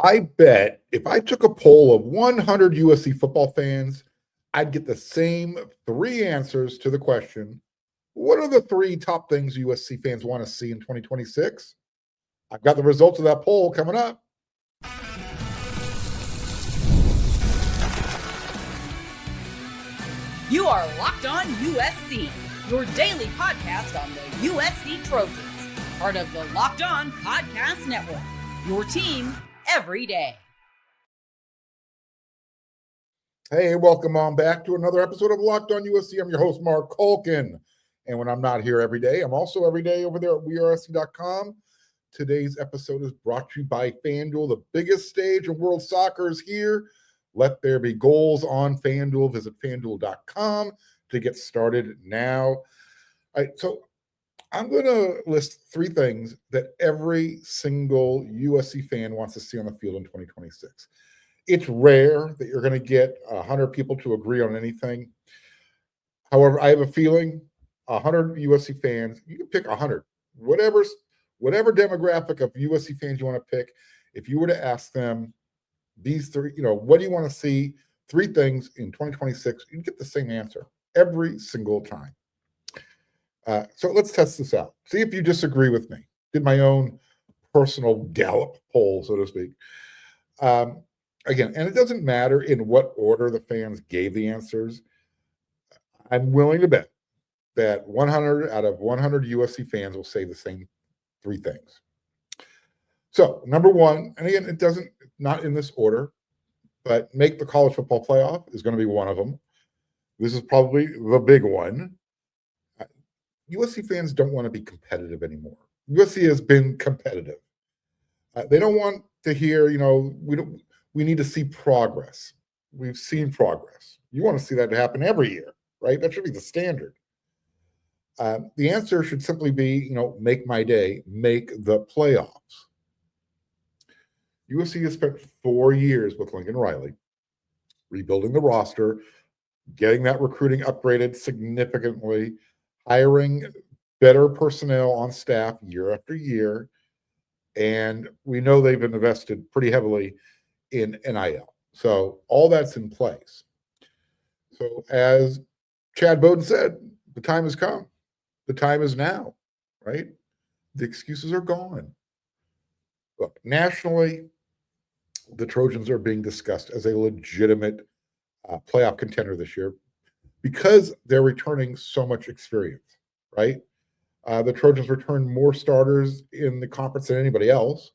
I bet if I took a poll of 100 USC football fans, I'd get the same three answers to the question, what are the three top things USC fans want to see in 2026? I've got the results of that poll coming up. You are Locked On USC, your daily podcast on the USC Trojans, part of the Locked On Podcast Network, your team every day. Hey, welcome on back to another episode of Locked On USC. I'm your host, Marc Kulkin. And when I'm not here every day, I'm also every day over there at weareusc.com. Today's episode is brought to you by FanDuel. The biggest stage of world soccer is here. Let there be goals on FanDuel. Visit FanDuel.com to get started now. All right, so I'm going to list three things that every single USC fan wants to see on the field in 2026. It's rare that you're going to get 100 people to agree on anything. However, I have a feeling 100 USC fans, you can pick 100. Whatever demographic of USC fans you want to pick, if you were to ask them these three, what do you want to see? Three things in 2026, you get the same answer every single time. So let's test this out. See if you disagree with me. Did my own personal Gallup poll, so to speak. Again, and it doesn't matter in what order the fans gave the answers. I'm willing to bet that 100 out of 100 USC fans will say the same three things. So, number one, and again, not in this order, but make the college football playoff is going to be one of them. This is probably the big one. USC fans don't want to be competitive anymore. USC has been competitive. They don't want to hear, we need to see progress. We've seen progress. You want to see that happen every year, right? That should be the standard. The answer should simply be, make my day, make the playoffs. USC has spent 4 years with Lincoln Riley, rebuilding the roster, getting that recruiting upgraded significantly, hiring better personnel on staff year after year, and we know they've invested pretty heavily in NIL. So all that's in place. So as Chad Bowden said, the time has come. The time is now, right? The excuses are gone. Look, nationally, the Trojans are being discussed as a legitimate playoff contender this year because they're returning so much experience, right? The Trojans return more starters in the conference than anybody else.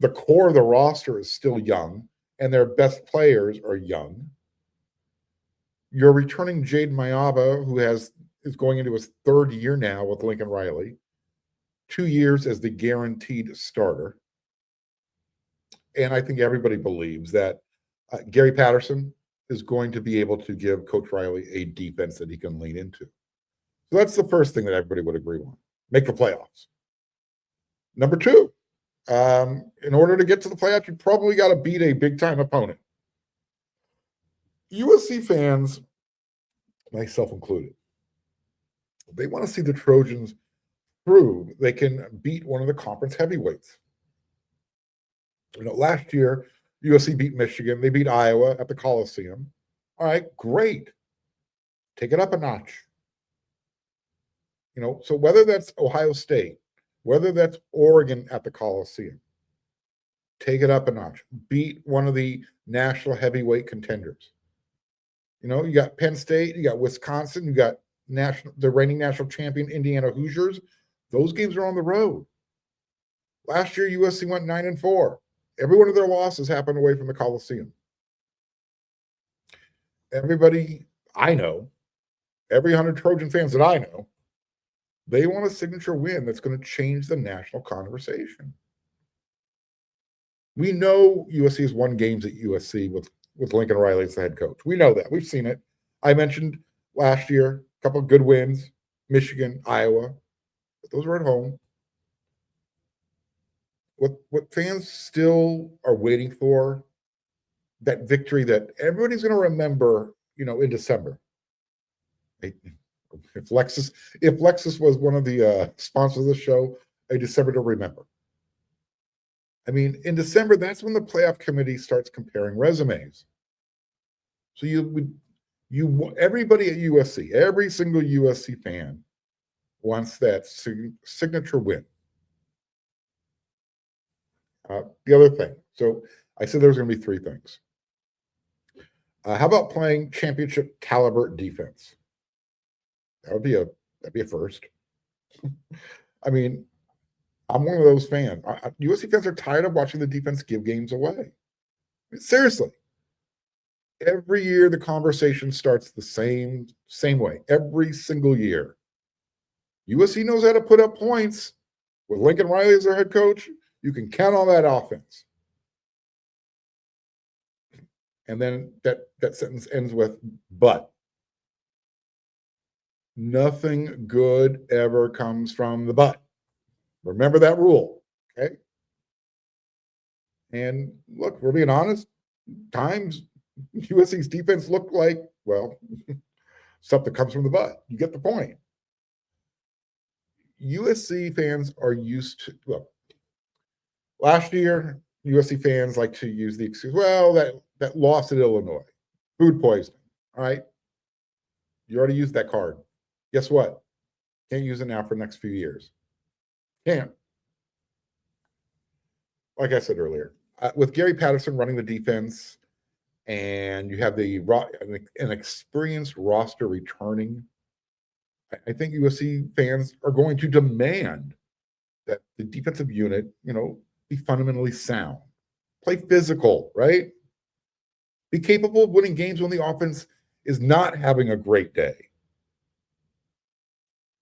The core of the roster is still young, and their best players are young. You're returning Jayden Maiava, who is going into his third year now with Lincoln Riley, 2 years as the guaranteed starter. And I think everybody believes that Gary Patterson is going to be able to give Coach Riley a defense that he can lean into. So that's the first thing that everybody would agree on. Make the playoffs. Number two, in order to get to the playoffs, you probably got to beat a big-time opponent. USC fans, myself included, they want to see the Trojans prove they can beat one of the conference heavyweights. Last year, USC beat Michigan. They beat Iowa at the Coliseum. All right, great. Take it up a notch. So whether that's Ohio State, whether that's Oregon at the Coliseum, take it up a notch. Beat one of the national heavyweight contenders. You got Penn State, you got Wisconsin, you got the reigning national champion Indiana Hoosiers. Those games are on the road. Last year, USC went 9-4. Every one of their losses happened away from the Coliseum. Everybody I know, every 100 Trojan fans that I know, they want a signature win that's going to change the national conversation. We know USC has won games at USC with Lincoln Riley as the head coach. We know that. We've seen it. I mentioned last year a couple of good wins, Michigan, Iowa. But those were at home. What fans still are waiting for, that victory that everybody's going to remember, in December. If Lexus was one of the sponsors of the show, a December to remember. I mean, in December, that's when the playoff committee starts comparing resumes. So everybody at USC, every single USC fan wants that signature win. The other thing, so I said there's going to be three things. How about playing championship caliber defense? That'd be a first. I mean, I'm one of those fans. USC fans are tired of watching the defense give games away. Seriously. Every year the conversation starts the same way. Every single year. USC knows how to put up points. With Lincoln Riley as their head coach, you can count on that offense. And then that sentence ends with, but. Nothing good ever comes from the but. Remember that rule, okay? And look, we're being honest, times USC's defense looked like, well, stuff that comes from the butt. You get the point. USC fans are used to, look, last year, USC fans like to use the excuse, well, that loss at Illinois, food poisoning, all right? You already used that card. Guess what? Can't use it now for the next few years. Can't. Like I said earlier, with Gary Patterson running the defense, and you have an experienced roster returning, I think USC fans are going to demand that the defensive unit, be fundamentally sound, play physical, right? Be capable of winning games when the offense is not having a great day.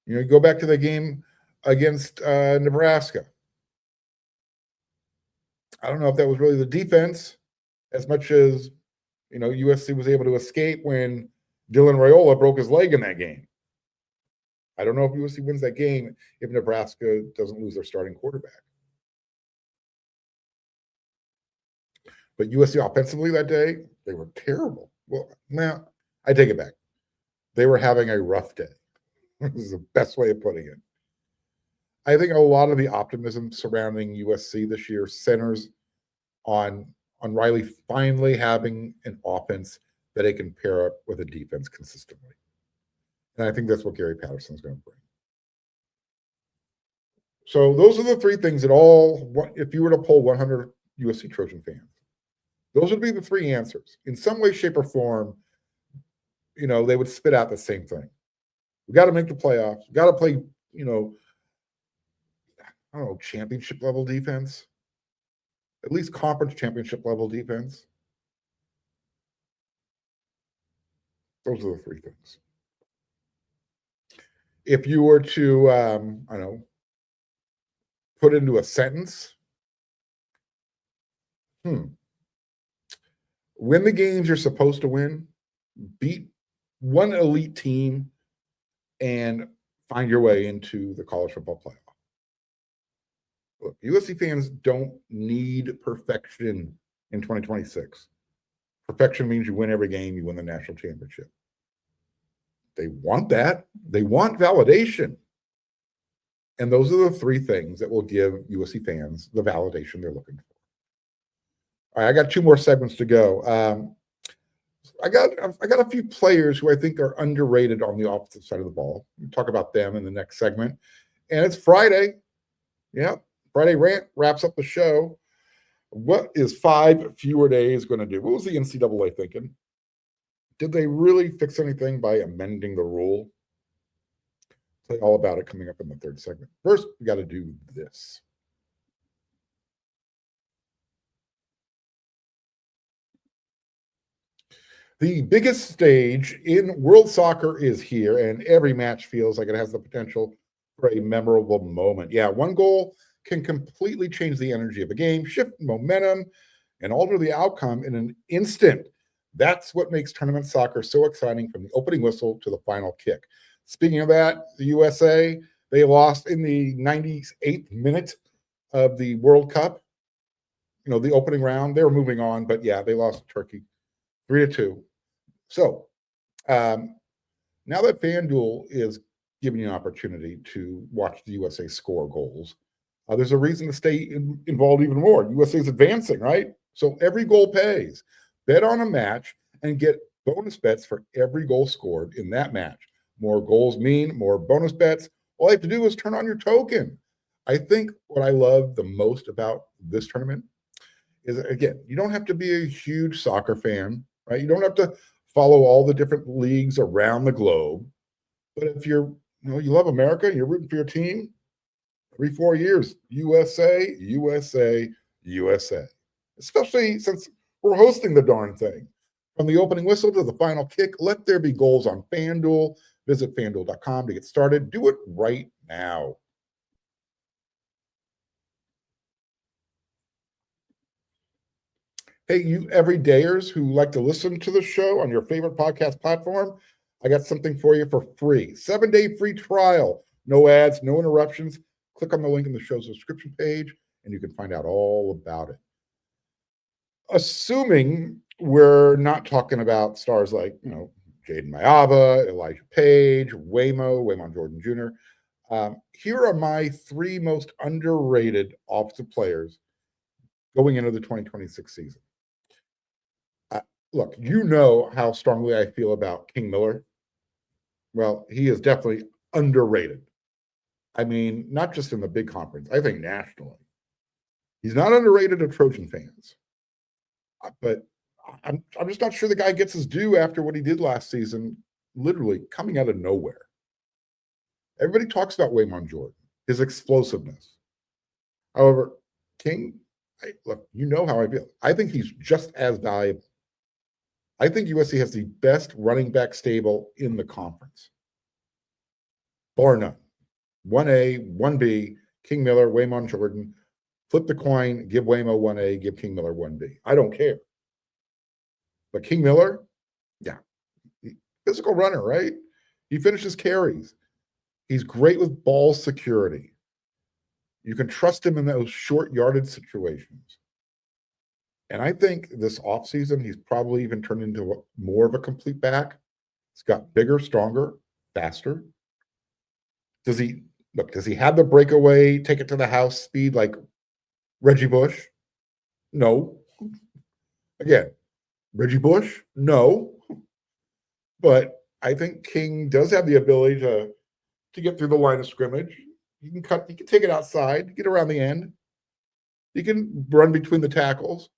You go back to the game against Nebraska. I don't know if that was really the defense as much as, USC was able to escape when Dylan Raiola broke his leg in that game. I don't know if USC wins that game if Nebraska doesn't lose their starting quarterback. But USC offensively that day, they were terrible. Well, now I take it back. They were having a rough day. This is the best way of putting it. I think a lot of the optimism surrounding USC this year centers on Riley finally having an offense that he can pair up with a defense consistently. And I think that's what Gary Patterson is going to bring. So those are the three things that if you were to poll 100 USC Trojan fans, those would be the three answers. In some way, shape, or form, they would spit out the same thing. We got to make the playoffs. We got to play, championship level defense. At least conference championship level defense. Those are the three things. If you were to, put into a sentence, win the games you're supposed to win, beat one elite team, and find your way into the college football playoff. Look, USC fans don't need perfection in 2026. Perfection means you win every game, you win the national championship. They want that. They want validation. And those are the three things that will give USC fans the validation they're looking for. All right, I got two more segments to go. I got a few players who I think are underrated on the offensive side of the ball. We'll talk about them in the next segment. And it's Friday. Yeah, Friday Rant wraps up the show. What is 5 fewer days going to do? What was the NCAA thinking? Did they really fix anything by amending the rule? Tell you all about it coming up in the third segment. First, we got to do this. The biggest stage in world soccer is here, and every match feels like it has the potential for a memorable moment. Yeah, one goal can completely change the energy of a game, shift momentum, and alter the outcome in an instant. That's what makes tournament soccer so exciting from the opening whistle to the final kick. Speaking of that, the USA, they lost in the 98th minute of the World Cup. The opening round, they were moving on, but yeah, they lost to Turkey 3-2. So now that FanDuel is giving you an opportunity to watch the USA score goals, There's a reason to stay involved even more. USA is advancing, right? So every goal pays. Bet on a match and get bonus bets for every goal scored in that match. More goals mean more bonus bets. All you have to do is turn on your token. I think what I love the most about this tournament is, again, you don't have to be a huge soccer fan, right? You don't have to follow all the different leagues around the globe. But if you love America, you're rooting for your team, every 4 years, USA, USA, USA. Especially since we're hosting the darn thing. From the opening whistle to the final kick, let there be goals on FanDuel. Visit FanDuel.com to get started. Do it right now. Hey, you everydayers who like to listen to the show on your favorite podcast platform, I got something for you for free. 7-day free trial. No ads, no interruptions. Click on the link in the show's description page, and you can find out all about it. Assuming we're not talking about stars like, Jayden Maiava, Elijah Page, Waymon Jordan Jr., here are my 3 most underrated offensive players going into the 2026 season. Look, you know how strongly I feel about King Miller. Well, he is definitely underrated. I mean, not just in the big conference, I think nationally. He's not underrated to Trojan fans. But I'm just not sure the guy gets his due after what he did last season, literally coming out of nowhere. Everybody talks about Waymon Jordan, his explosiveness. However, King, look, you know how I feel. I think he's just as valuable. I think USC has the best running back stable in the conference, bar none. 1A, 1B, King Miller, Waymon Jordan. Flip the coin, give Waymo 1A, give King Miller 1B. I don't care. But King Miller, yeah, physical runner, right? He finishes carries. He's great with ball security. You can trust him in those short yardage situations. And I think this offseason, he's probably even turned into more of a complete back. He's got bigger, stronger, faster. Does he have the breakaway, take it to the house speed like Reggie Bush? No. Again, Reggie Bush? No. But I think King does have the ability to get through the line of scrimmage. He can take it outside, get around the end. He can run between the tackles.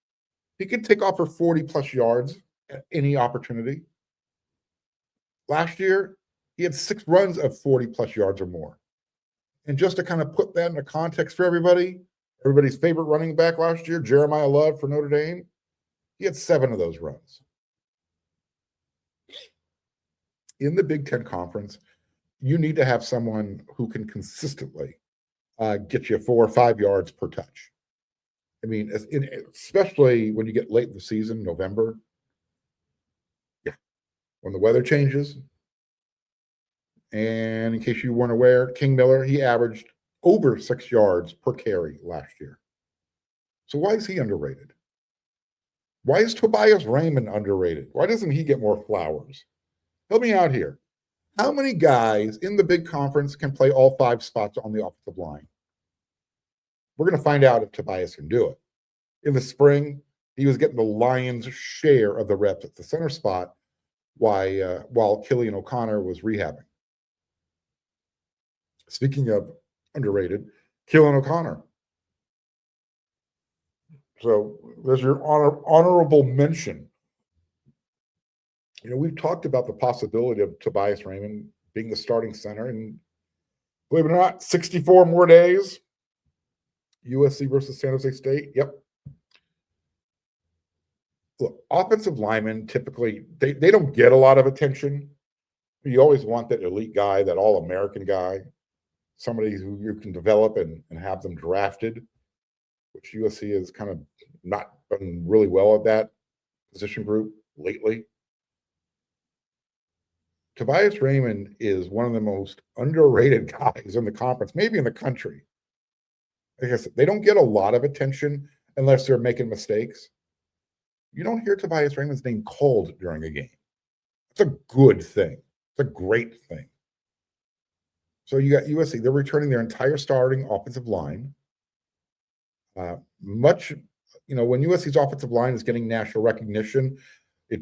He can take off for 40-plus yards at any opportunity. Last year, he had 6 runs of 40-plus yards or more. And just to kind of put that into context for everybody's favorite running back last year, Jeremiah Love for Notre Dame, he had 7 of those runs. In the Big Ten Conference, you need to have someone who can consistently get you 4 or 5 yards per touch. I mean, especially when you get late in the season, November. Yeah, when the weather changes. And in case you weren't aware, King Miller, he averaged over 6 yards per carry last year. So why is he underrated? Why is Tobias Raymond underrated? Why doesn't he get more flowers? Help me out here. How many guys in the big conference can play all 5 spots on the offensive line? We're going to find out if Tobias can do it. In the spring, he was getting the lion's share of the reps at the center spot while Killian O'Connor was rehabbing. Speaking of underrated, Killian O'Connor. So there's your honorable mention. We've talked about the possibility of Tobias Raymond being the starting center, and believe it or not, 64 more days. USC versus San Jose State. Yep. Look, offensive linemen typically, they don't get a lot of attention. You always want that elite guy, that all-American guy, somebody who you can develop and have them drafted, which USC has kind of not done really well at that position group lately. Tobias Raymond is one of the most underrated guys in the conference, maybe in the country. Like I said, they don't get a lot of attention unless they're making mistakes. You don't hear Tobias Raymond's name called during a game. It's a good thing. It's a great thing. So you got USC. They're returning their entire starting offensive line. Much, when USC's offensive line is getting national recognition,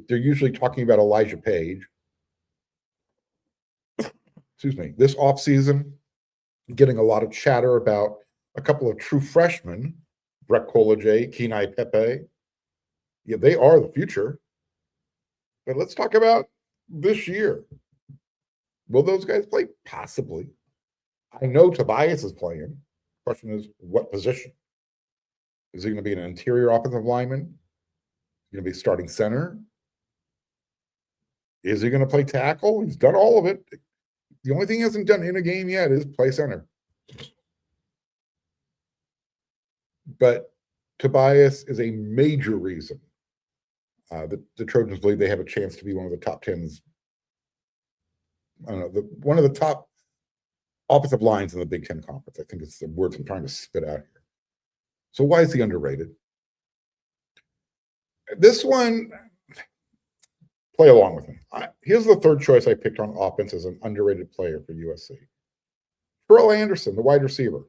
they're usually talking about Elijah Page. Excuse me. This offseason, getting a lot of chatter about a couple of true freshmen, Brett Colajay, Kenai Pepe. Yeah, they are the future. But let's talk about this year. Will those guys play? Possibly. I know Tobias is playing. Question is, what position? Is he going to be an interior offensive lineman? Is he going to be starting center? Is he going to play tackle? He's done all of it. The only thing he hasn't done in a game yet is play center. But Tobias is a major reason that the Trojans believe they have a chance to be one of the top 10s. I don't know, one of the top offensive lines in the Big Ten Conference. I think it's the words I'm trying to spit out here. So why is he underrated? This one, play along with me. Here's the third choice I picked on offense as an underrated player for USC. Terrell Anderson, the wide receiver.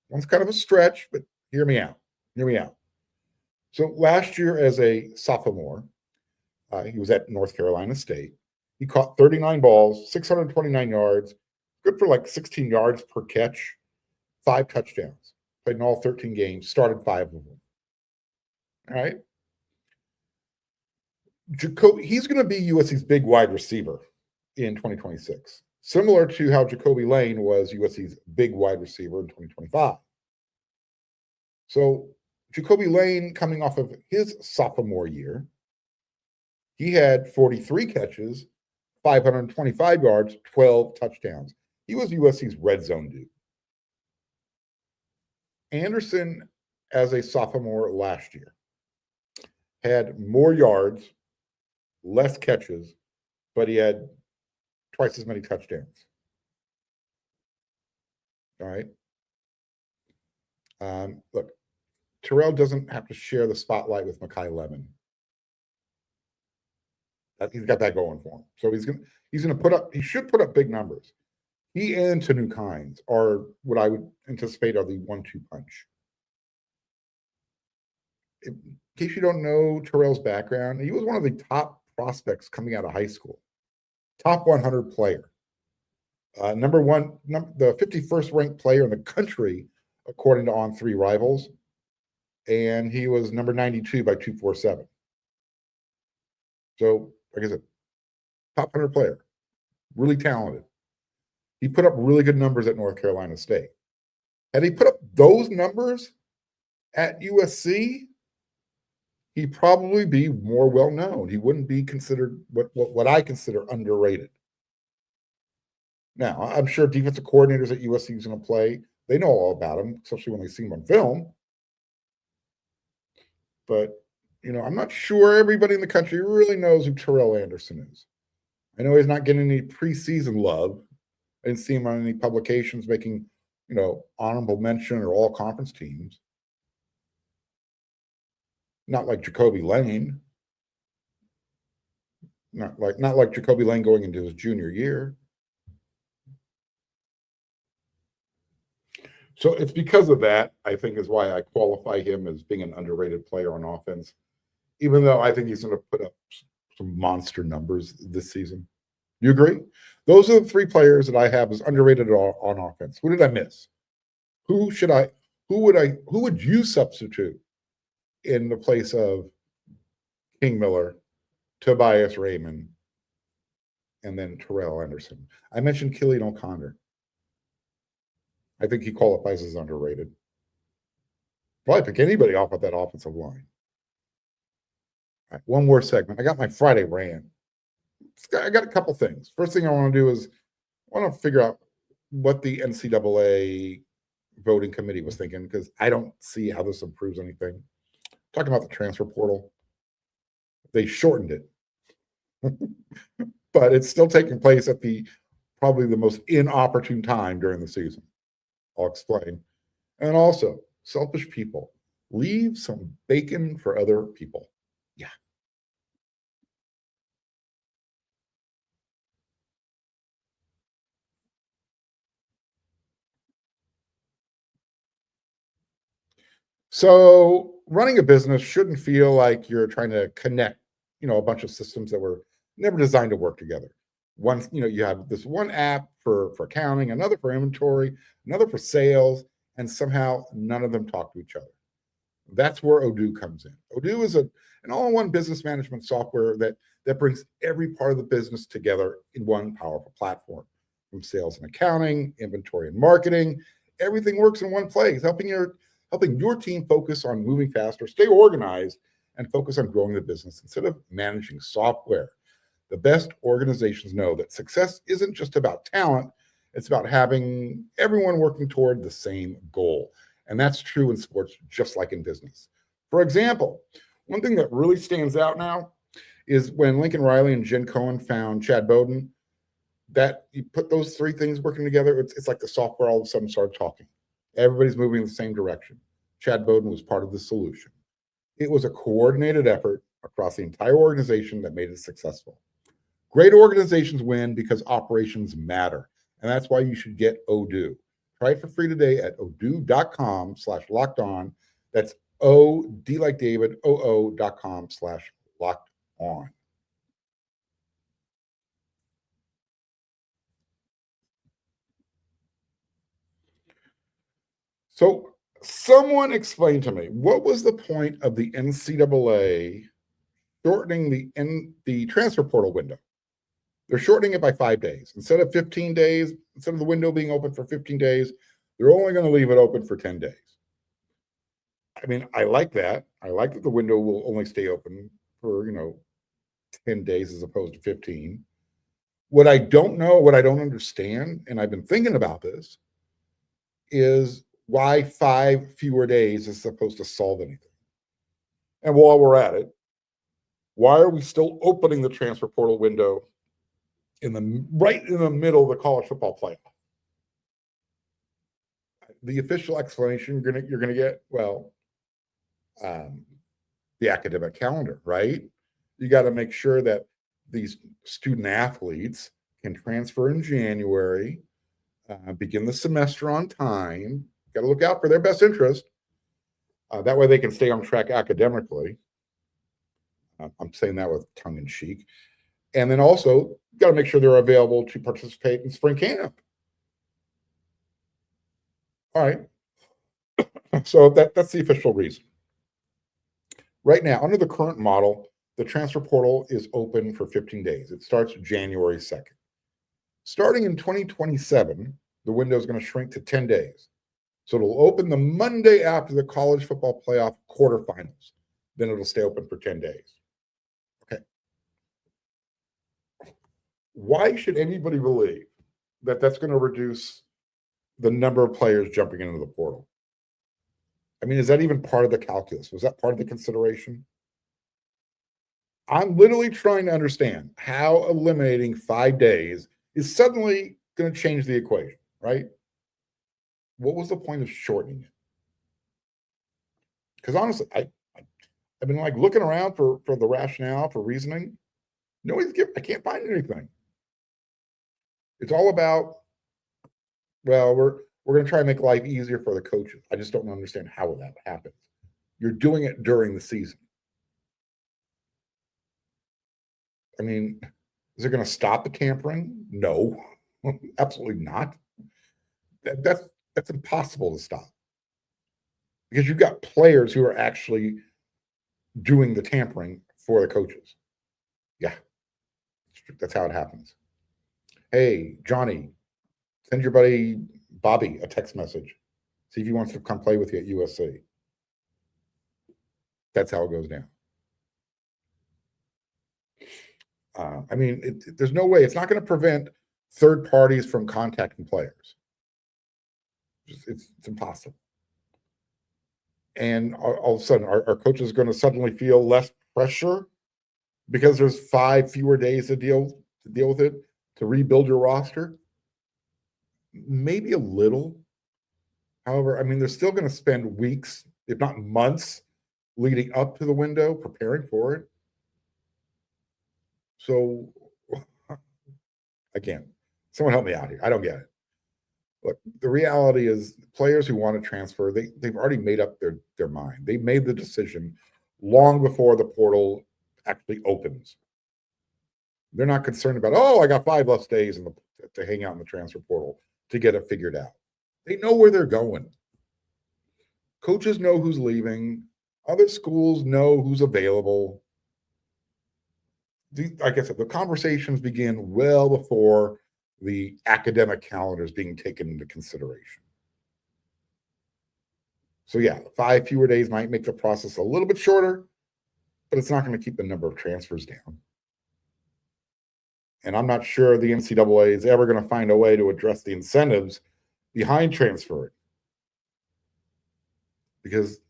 One's kind of a stretch, but hear me out. Hear me out. So last year as a sophomore, he was at North Carolina State. He caught 39 balls, 629 yards, good for like 16 yards per catch, 5 touchdowns. Played in all 13 games, started 5 of them. All right. He's going to be USC's big wide receiver in 2026, similar to how Jacoby Lane was USC's big wide receiver in 2025. So Jacoby Lane, coming off of his sophomore year, he had 43 catches, 525 yards, 12 touchdowns. He was USC's red zone dude. Anderson, as a sophomore last year, had more yards, less catches, but he had twice as many touchdowns. All right. Look, Terrell doesn't have to share the spotlight with Mekhi Lemon. He's got that going for him. So he's gonna put up. He should put up big numbers. He and Tanu Kynes are what I would anticipate are the 1-2 punch. In case you don't know Terrell's background, he was one of the top prospects coming out of high school. Top 100 player. Number one, the 51st ranked player in the country, according to On3 Rivals. And he was number 92 by 247. So, like I said, top 100 player. Really talented. He put up really good numbers at North Carolina State. Had he put up those numbers at USC, he'd probably be more well known. He wouldn't be considered what I consider underrated. Now, I'm sure defensive coordinators at USC is going to play. They know all about him, especially when they see him on film. But, I'm not sure everybody in the country really knows who Terrell Anderson is. I know he's not getting any preseason love. I didn't see him on any publications making, honorable mention or all conference teams. Not like Jacoby Lane. Not like Jacoby Lane going into his junior year. So it's because of that, I think, is why I qualify him as being an underrated player on offense, even though I think he's going to put up some monster numbers this season. You agree? Those are the 3 players that I have as underrated on offense. Who did I miss? Who would you substitute in the place of King Miller, Tobias Raymond, and then Terrell Anderson? I mentioned Killian O'Connor. I think he qualifies as underrated. Probably pick anybody off of that offensive line. All right, one more segment. I got my Friday rant. I got a couple things. First thing I want to do is I want to figure out what the NCAA voting committee was thinking, because I don't see how this improves anything. Talking about the transfer portal. They shortened it. But it's still taking place at probably the most inopportune time during the season. I'll explain. And also, selfish people. Leave some bacon for other people. Yeah. So running a business shouldn't feel like you're trying to connect, a bunch of systems that were never designed to work together. One, you have this one app for accounting, another for inventory, another for sales, and somehow none of them talk to each other. That's where Odoo comes in. Odoo is an all-in-one business management software that brings every part of the business together in one powerful platform. From sales and accounting, inventory and marketing, everything works in one place, helping your team focus on moving faster, stay organized, and focus on growing the business instead of managing software. The best organizations know that success isn't just about talent, it's about having everyone working toward the same goal. And that's true in sports, just like in business. For example, one thing that really stands out now is when Lincoln Riley and Jen Cohen found Chad Bowden, that you put those three things working together, it's like the software all of a sudden started talking. Everybody's moving in the same direction. Chad Bowden was part of the solution. It was a coordinated effort across the entire organization that made it successful. Great organizations win because operations matter. And that's why you should get Odoo. Try it for free today at odoo.com/locked-on. That's O-D like David, OO.com/locked-on. So someone explain to me, what was the point of the NCAA shortening the transfer portal window? They're shortening it by 5 days. Instead of 15 days, instead of the window being open for 15 days, they're only going to leave it open for 10 days. I mean, I like that. I like that the window will only stay open for, 10 days as opposed to 15. What I don't know, what I don't understand, and I've been thinking about this, is why 5 fewer days is supposed to solve anything. And while we're at it, why are we still opening the transfer portal window right in the middle of the college football playoff? The official explanation you're gonna get, well, the academic calendar, right? You got to make sure that these student athletes can transfer in January, begin the semester on time. Got to look out for their best interest. That way they can stay on track academically. I'm saying that with tongue in cheek. And then also, got to make sure they're available to participate in spring camp. All right. So that's the official reason. Right now, under the current model, the transfer portal is open for 15 days. It starts January 2nd. Starting in 2027, the window is going to shrink to 10 days. So it'll open the Monday after the college football playoff quarterfinals. Then it'll stay open for 10 days. Okay. Why should anybody believe that that's going to reduce the number of players jumping into the portal? I mean, is that even part of the calculus? Was that part of the consideration? I'm literally trying to understand how eliminating 5 days is suddenly going to change the equation, right? What was the point of shortening it? Because honestly, I've been like looking around for the rationale, for reasoning. I can't find anything. It's all about, well, we're going to try and make life easier for the coaches. I just don't understand how that happens. You're doing it during the season. I mean, is it going to stop the tampering? No, absolutely not. That's impossible to stop because you've got players who are actually doing the tampering for the coaches. Yeah, that's how it happens. Hey, Johnny, send your buddy Bobby a text message. See if he wants to come play with you at USC. That's how it goes down. I mean, there's no way. It's not going to prevent third parties from contacting players. It's impossible. And all of a sudden, our coaches are going to suddenly feel less pressure because there's 5 fewer days to deal with it, to rebuild your roster. Maybe a little. However, I mean, they're still going to spend weeks, if not months, leading up to the window, preparing for it. So, again, someone help me out here. I don't get it. Look, the reality is players who want to transfer, they've already made up their mind. They made the decision long before the portal actually opens. They're not concerned about, I got 5 less days to hang out in the transfer portal to get it figured out. They know where they're going. Coaches know who's leaving. Other schools know who's available. Like I said, the conversations begin well before the academic calendar is being taken into consideration. So yeah, 5 fewer days might make the process a little bit shorter, but it's not going to keep the number of transfers down. And I'm not sure the NCAA is ever going to find a way to address the incentives behind transferring, because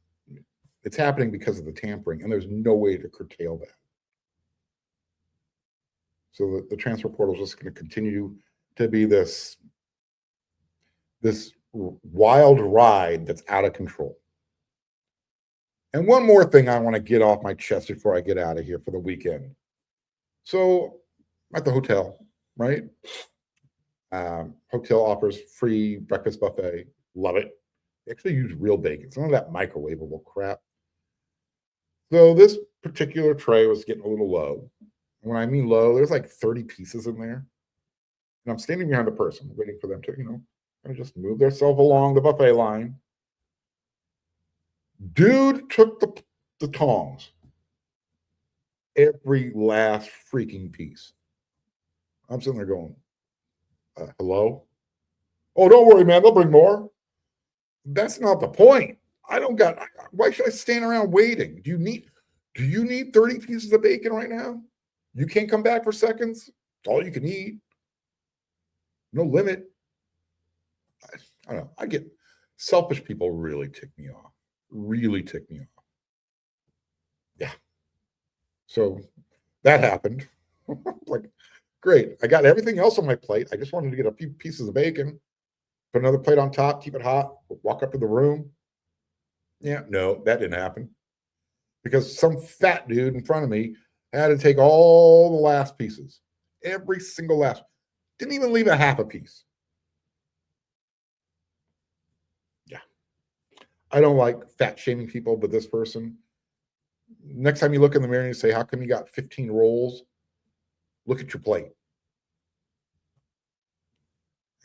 it's happening because of the tampering, and there's no way to curtail that. So the transfer portal is just going to continue to be this wild ride that's out of control. And one more thing I want to get off my chest before I get out of here for the weekend. So I'm at the hotel, right? Hotel offers free breakfast buffet. Love it. They actually use real bacon, some of that microwavable crap. So this particular tray was getting a little low. When I mean low, there's like 30 pieces in there. And I'm standing behind the person waiting for them to, kind of just move themselves along the buffet line. Dude took the tongs. Every last freaking piece. I'm sitting there going, hello? Oh, don't worry, man. They'll bring more. That's not the point. Why should I stand around waiting? Do you need 30 pieces of bacon right now? You can't come back for seconds. It's all you can eat. No limit. I don't know. I get selfish people really tick me off. Really tick me off. Yeah. So that happened. Like, great. I got everything else on my plate. I just wanted to get a few pieces of bacon, put another plate on top, keep it hot, walk up to the room. Yeah, no, that didn't happen. Because some fat dude in front of me had to take all the last pieces. Every single last. Didn't even leave a half a piece. Yeah. I don't like fat shaming people, but this person, next time you look in the mirror and you say, how come you got 15 rolls? Look at your plate.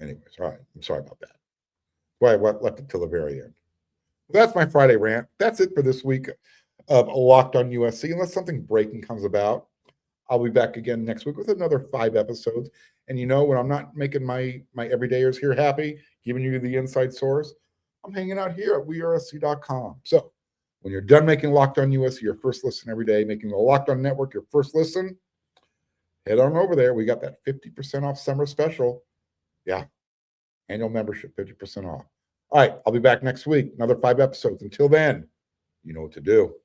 Anyways, all right. I'm sorry about that. Why I left it till the very end. That's my Friday rant. That's it for this week of Locked on USC. Unless something breaking comes about, I'll be back again next week with another 5 episodes. And when I'm not making my everydayers here happy, giving you the inside source, I'm hanging out here at weusc.com. So when you're done making Locked on USC your first listen every day, making the Locked on Network your first listen, head on over there. We got that 50% off summer special. Yeah. Annual membership, 50% off. All right. I'll be back next week. Another 5 episodes. Until then, you know what to do.